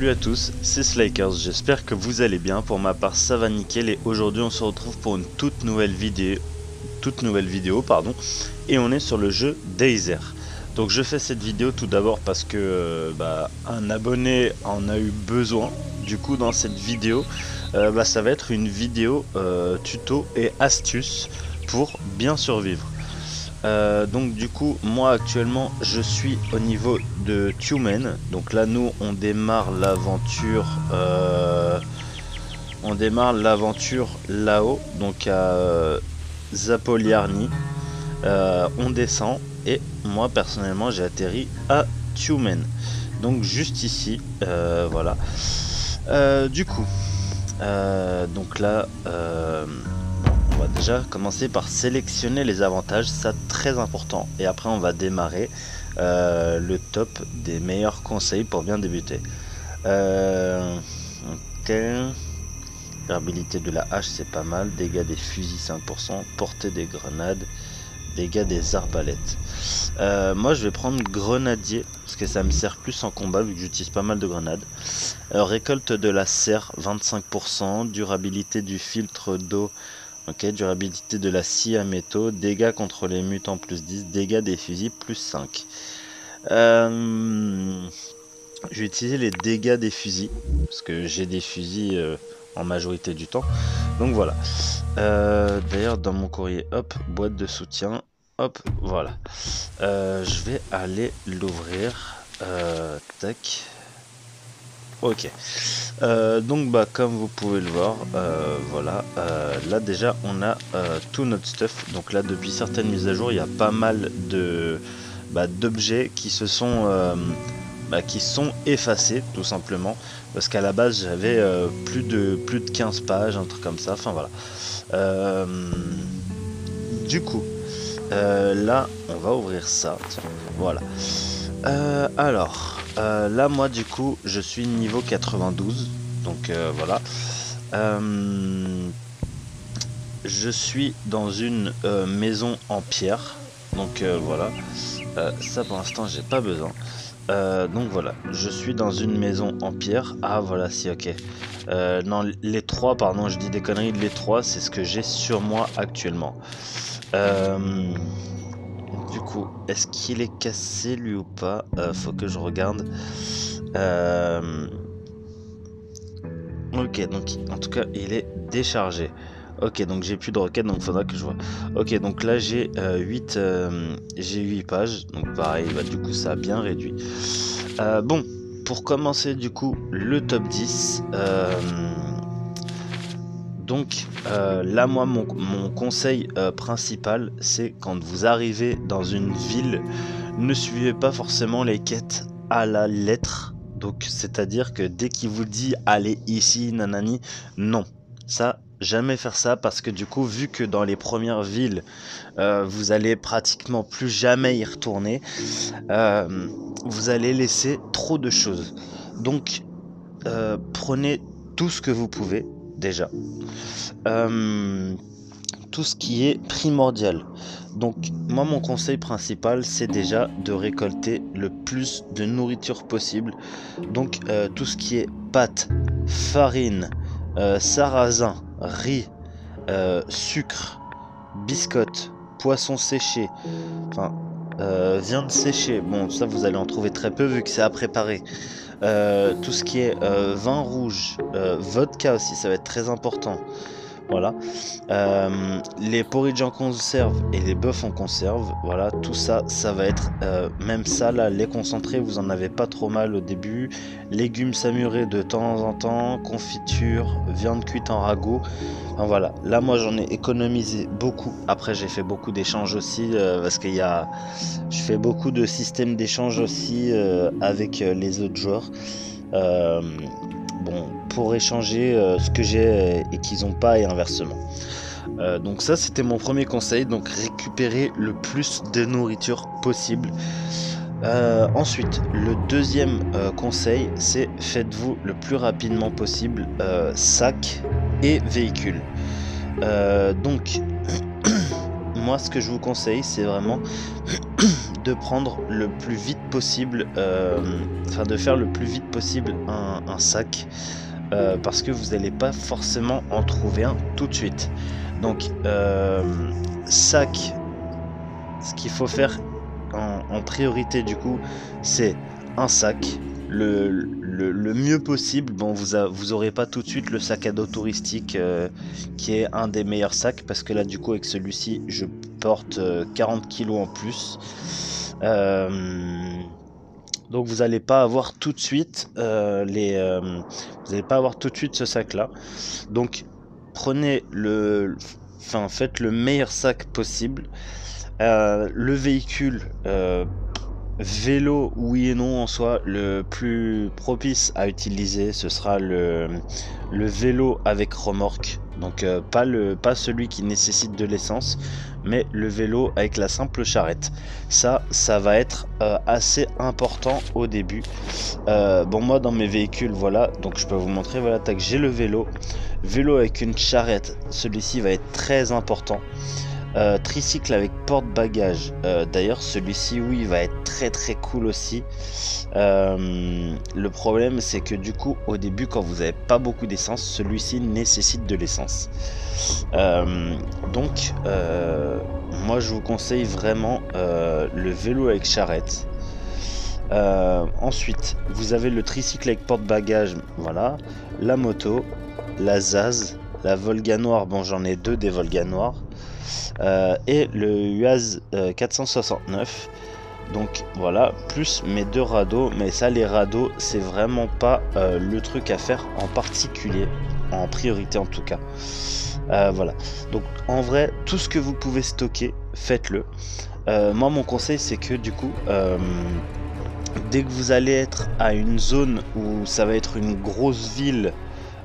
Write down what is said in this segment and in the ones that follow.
Salut à tous, c'est Slakers, j'espère que vous allez bien. Pour ma part ça va nickel et aujourd'hui on se retrouve pour une toute nouvelle vidéo, et on est sur le jeu DayZ. Donc je fais cette vidéo tout d'abord parce que un abonné en a eu besoin. Du coup dans cette vidéo ça va être une vidéo tuto et astuce pour bien survivre. Donc du coup moi actuellement je suis au niveau de Tumen. Donc là nous on démarre l'aventure là-haut, donc à Zapoliarny. On descend et moi personnellement j'ai atterri à Tumen, donc juste ici. Voilà. Du coup donc là on va déjà commencer par sélectionner les avantages, ça très important, et après on va démarrer le top des meilleurs conseils pour bien débuter. Ok. Durabilité de la hache c'est pas mal, dégâts des fusils 5%, portée des grenades, dégâts des arbalètes. Moi je vais prendre grenadier parce que ça me sert plus en combat vu que j'utilise pas mal de grenades. Récolte de la serre 25%, durabilité du filtre d'eau. Ok, durabilité de la scie à métaux, dégâts contre les mutants plus 10, dégâts des fusils plus 5. Je vais utiliser les dégâts des fusils, parce que j'ai des fusils en majorité du temps. Donc voilà. D'ailleurs dans mon courrier, hop, boîte de soutien, hop, voilà. Je vais aller l'ouvrir. Tac. Ok. Donc comme vous pouvez le voir, voilà, là déjà on a tout notre stuff. Donc là depuis certaines mises à jour il y a pas mal de d'objets qui se sont qui sont effacés tout simplement, parce qu'à la base j'avais plus de 15 pages, un truc comme ça, enfin voilà. Du coup là on va ouvrir ça, tiens, voilà. Alors là moi du coup je suis niveau 92, donc voilà. Je suis dans une maison en pierre, donc voilà. Ça pour l'instant j'ai pas besoin. Donc voilà, je suis dans une maison en pierre. Ah voilà, si, ok. Non, les trois, pardon, je dis des conneries. Les trois, c'est ce que j'ai sur moi actuellement. Du coup, est-ce qu'il est cassé lui ou pas? Faut que je regarde. Ok, donc en tout cas, il est déchargé. Ok, donc j'ai plus de roquettes, donc faudra que je vois. Ok, donc là j'ai 8 pages, donc pareil, du coup ça a bien réduit. Bon, pour commencer du coup le top 10, donc là moi mon conseil principal, c'est quand vous arrivez dans une ville, ne suivez pas forcément les quêtes à la lettre. Donc c'est à dire que dès qu'il vous dit allez ici nanani, non, ça jamais faire ça, parce que du coup vu que dans les premières villes vous allez pratiquement plus jamais y retourner, vous allez laisser trop de choses. Donc prenez tout ce que vous pouvez déjà, tout ce qui est primordial. Donc moi mon conseil principal c'est déjà de récolter le plus de nourriture possible. Donc tout ce qui est pâtes, farine, sarrasin, riz, sucre, biscottes, poisson séché, enfin viande séchée. Bon ça vous allez en trouver très peu vu que c'est à préparer. Tout ce qui est vin rouge, vodka aussi ça va être très important. Voilà. Les porridge en conserve et les bœufs en conserve, voilà, tout ça, ça va être, même ça là, les concentrés, vous en avez pas trop mal au début. Légumes saumurés de temps en temps, confiture, viande cuite en ragoût. Enfin, voilà, là moi j'en ai économisé beaucoup. Après j'ai fait beaucoup d'échanges aussi, parce qu'il y a, je fais beaucoup de systèmes d'échange aussi avec les autres joueurs. Bon, pour échanger ce que j'ai et qu'ils n'ont pas, et inversement. Donc ça c'était mon premier conseil, donc récupérer le plus de nourriture possible. Ensuite le deuxième conseil c'est faites-vous le plus rapidement possible sac et véhicule. Donc moi ce que je vous conseille c'est vraiment de prendre le plus vite possible, enfin de faire le plus vite possible un sac, parce que vous n'allez pas forcément en trouver un tout de suite. Donc sac, ce qu'il faut faire en priorité du coup, c'est un sac. Le mieux possible, bon vous aurez pas tout de suite le sac à dos touristique qui est un des meilleurs sacs, parce que là du coup avec celui-ci je porte 40 kilos en plus. Donc vous n'allez pas avoir tout de suite vous n'allez pas avoir tout de suite ce sac là. Donc prenez faites le meilleur sac possible. Le véhicule, vélo, oui et non en soi, le plus propice à utiliser ce sera le vélo avec remorque. Donc pas celui qui nécessite de l'essence, mais le vélo avec la simple charrette. Ça va être assez important au début. Bon, moi dans mes véhicules, voilà, donc je peux vous montrer, voilà, tac, j'ai le vélo avec une charrette, celui-ci va être très important. Tricycle avec porte-bagages, d'ailleurs celui-ci oui il va être très très cool aussi. Le problème c'est que du coup au début quand vous n'avez pas beaucoup d'essence, celui-ci nécessite de l'essence. Donc moi je vous conseille vraiment le vélo avec charrette. Ensuite vous avez le tricycle avec porte-bagages, voilà, la moto, la Zaz, la Volga noire, bon j'en ai deux des Volga noirs, et le UAZ 469. Donc voilà, plus mes deux radeaux, mais ça les radeaux c'est vraiment pas le truc à faire en particulier, en priorité en tout cas. Voilà, donc en vrai tout ce que vous pouvez stocker, faites-le. Moi mon conseil c'est que du coup dès que vous allez être à une zone où ça va être une grosse ville,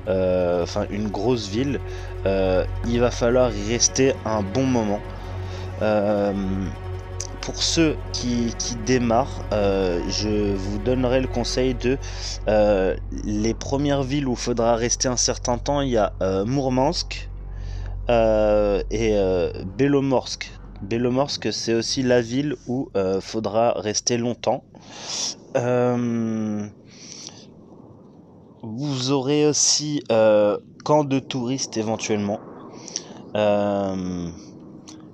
il va falloir y rester un bon moment. Pour ceux qui démarrent, je vous donnerai le conseil de les premières villes où il faudra rester un certain temps. Il y a Mourmansk et Belomorsk. Belomorsk c'est aussi la ville où faudra rester longtemps. Vous aurez aussi camp de touristes éventuellement.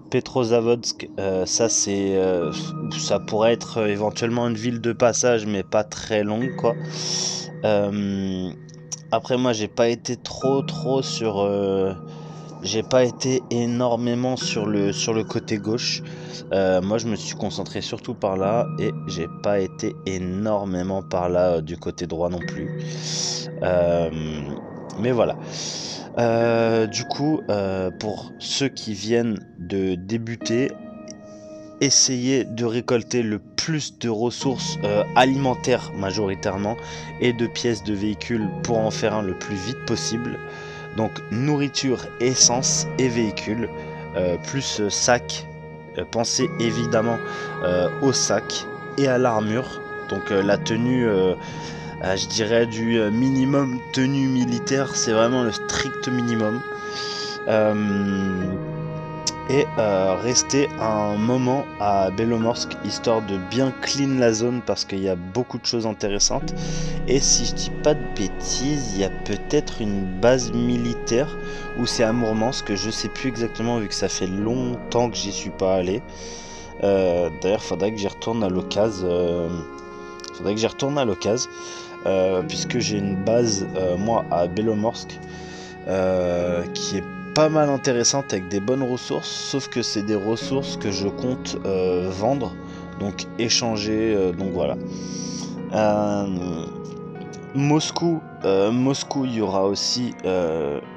Petrozavodsk, ça pourrait être éventuellement une ville de passage, mais pas très longue quoi. Après moi j'ai pas été trop sur j'ai pas été énormément sur le côté gauche. Moi je me suis concentré surtout par là et j'ai pas été énormément par là du côté droit non plus. Mais voilà. Du coup, pour ceux qui viennent de débuter, essayez de récolter le plus de ressources alimentaires majoritairement et de pièces de véhicules pour en faire un le plus vite possible. Donc nourriture, essence et véhicules, plus sac. Pensez évidemment au sac et à l'armure. Donc la tenue, je dirais du minimum tenue militaire, c'est vraiment le strict minimum. Rester un moment à Belomorsk histoire de bien clean la zone parce qu'il y a beaucoup de choses intéressantes. Et si je dis pas de bêtises, il y a peut-être une base militaire ou c'est à Mourmansk, je sais plus exactement vu que ça fait longtemps que j'y suis pas allé. D'ailleurs faudrait que j'y retourne à l'occasion. Puisque j'ai une base moi à Belomorsk qui est pas mal intéressante avec des bonnes ressources, sauf que c'est des ressources que je compte vendre, donc échanger, donc voilà. Moscou, il y aura aussi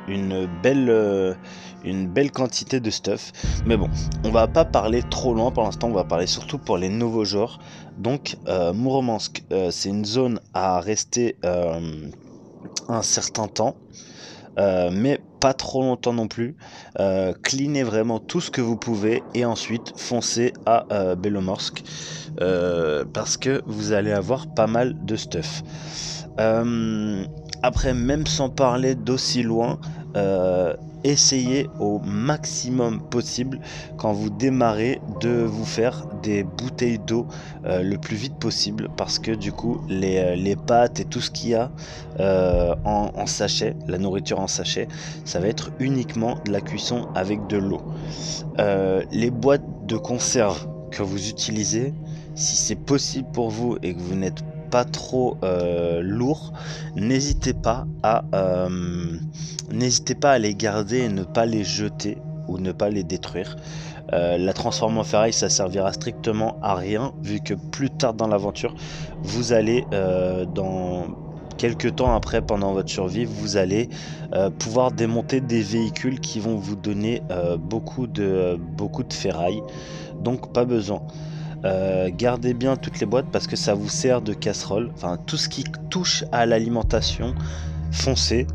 une belle quantité de stuff, mais bon, on va pas parler trop loin pour l'instant, on va parler surtout pour les nouveaux joueurs. Donc Mourmansk, c'est une zone à rester un certain temps, mais pas trop longtemps non plus. Cleanez vraiment tout ce que vous pouvez et ensuite foncez à Belomorsk parce que vous allez avoir pas mal de stuff. Après, même sans parler d'aussi loin, essayez au maximum possible quand vous démarrez de vous faire des bouteilles d'eau le plus vite possible, parce que du coup les pâtes et tout ce qu'il y a en sachet, la nourriture en sachet, ça va être uniquement de la cuisson avec de l'eau. Les boîtes de conserve que vous utilisez, si c'est possible pour vous et que vous n'êtes pas trop lourd, n'hésitez pas à les garder et ne pas les jeter ou ne pas les détruire. La transformer en ferraille, ça servira strictement à rien, vu que plus tard dans l'aventure, vous allez dans quelques temps après, pendant votre survie, vous allez pouvoir démonter des véhicules qui vont vous donner beaucoup de ferraille, donc pas besoin. Gardez bien toutes les boîtes parce que ça vous sert de casserole. Enfin, tout ce qui touche à l'alimentation, foncez.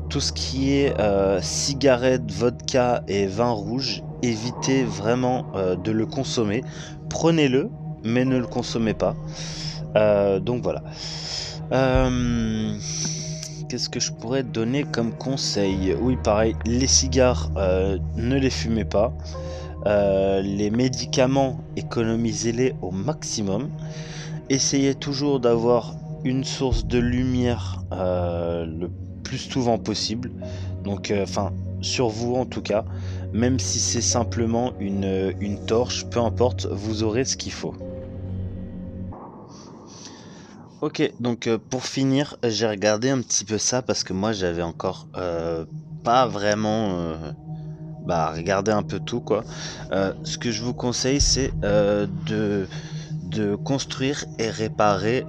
Tout ce qui est cigarettes, vodka et vin rouge, évitez vraiment de le consommer. Prenez-le, mais ne le consommez pas. Donc voilà. Qu'est-ce que je pourrais donner comme conseil? Oui, pareil, les cigares, ne les fumez pas. Les médicaments, économisez-les au maximum. Essayez toujours d'avoir une source de lumière le plus souvent possible. Donc, sur vous en tout cas, même si c'est simplement une torche, peu importe, vous aurez ce qu'il faut. Ok, donc pour finir, j'ai regardé un petit peu ça parce que moi j'avais encore pas vraiment regardé un peu tout quoi. Ce que je vous conseille, c'est de construire et réparer,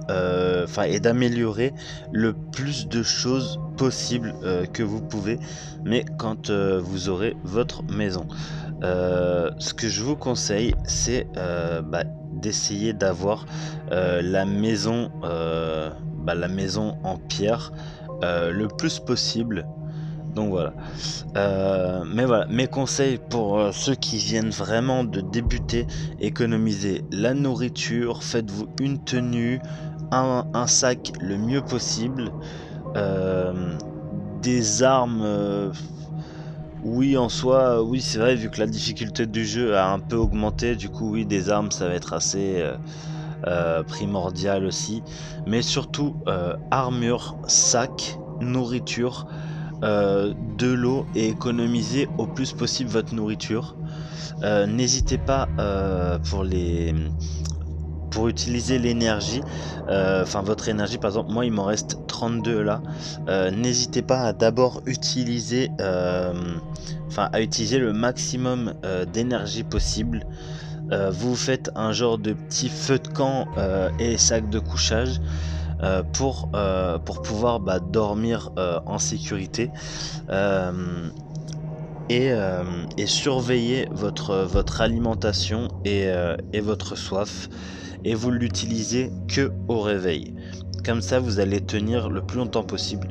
et d'améliorer le plus de choses possible que vous pouvez, mais quand vous aurez votre maison. Ce que je vous conseille, c'est d'essayer d'avoir la maison en pierre le plus possible. Donc voilà. Mais voilà, mes conseils pour ceux qui viennent vraiment de débuter: économisez la nourriture, faites-vous une tenue, un sac le mieux possible, des armes. Oui, en soi, oui, c'est vrai, vu que la difficulté du jeu a un peu augmenté, du coup, oui, des armes, ça va être assez primordial aussi. Mais surtout, armure, sac, nourriture, de l'eau, et économiser au plus possible votre nourriture. N'hésitez pas pour utiliser l'énergie, votre énergie. Par exemple, moi il m'en reste 32 là. N'hésitez pas à d'abord utiliser le maximum d'énergie possible. Vous faites un genre de petit feu de camp et sac de couchage pour pouvoir dormir en sécurité. Et surveiller votre alimentation et votre soif, et vous l'utilisez que au réveil. Comme ça, vous allez tenir le plus longtemps possible.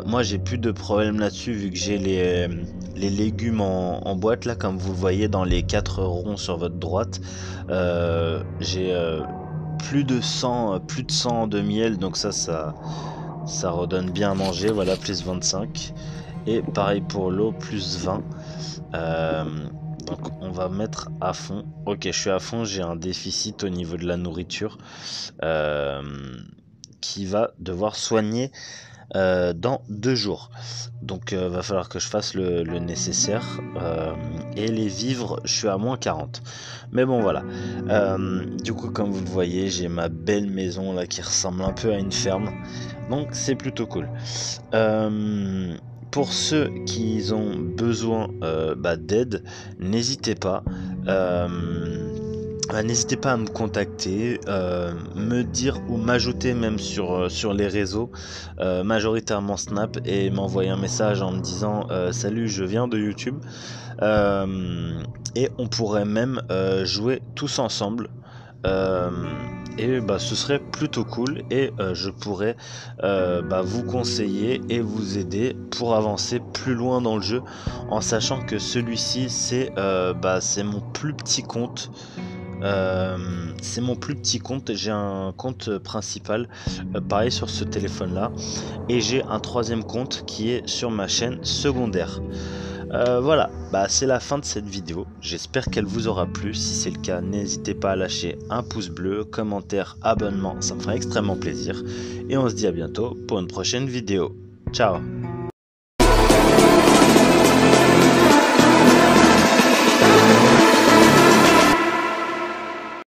Moi, j'ai plus de problème là-dessus, vu que j'ai les légumes en boîte, là, comme vous le voyez dans les 4 ronds sur votre droite. J'ai plus de 100 de miel, donc ça redonne bien à manger. Voilà, plus 25. Et pareil pour l'eau, plus 20. Donc on va mettre à fond. Ok, je suis à fond, j'ai un déficit au niveau de la nourriture qui va devoir soigner dans 2 jours. Donc va falloir que je fasse le nécessaire. Et les vivres, je suis à moins 40. Mais bon, voilà. Du coup, comme vous le voyez, j'ai ma belle maison là qui ressemble un peu à une ferme. Donc c'est plutôt cool. Pour ceux qui ont besoin d'aide, n'hésitez pas. N'hésitez pas à me contacter, me dire ou m'ajouter même sur les réseaux, majoritairement Snap, et m'envoyer un message en me disant salut, je viens de YouTube. Et on pourrait même jouer tous ensemble. Et ce serait plutôt cool, et je pourrais vous conseiller et vous aider pour avancer plus loin dans le jeu, en sachant que celui-ci c'est mon plus petit compte. C'est mon plus petit compte. J'ai un compte principal, pareil sur ce téléphone-là, et j'ai un troisième compte qui est sur ma chaîne secondaire. Voilà, bah c'est la fin de cette vidéo. J'espère qu'elle vous aura plu. Si c'est le cas, n'hésitez pas à lâcher un pouce bleu, commentaire, abonnement, ça me fera extrêmement plaisir. Et on se dit à bientôt pour une prochaine vidéo. Ciao!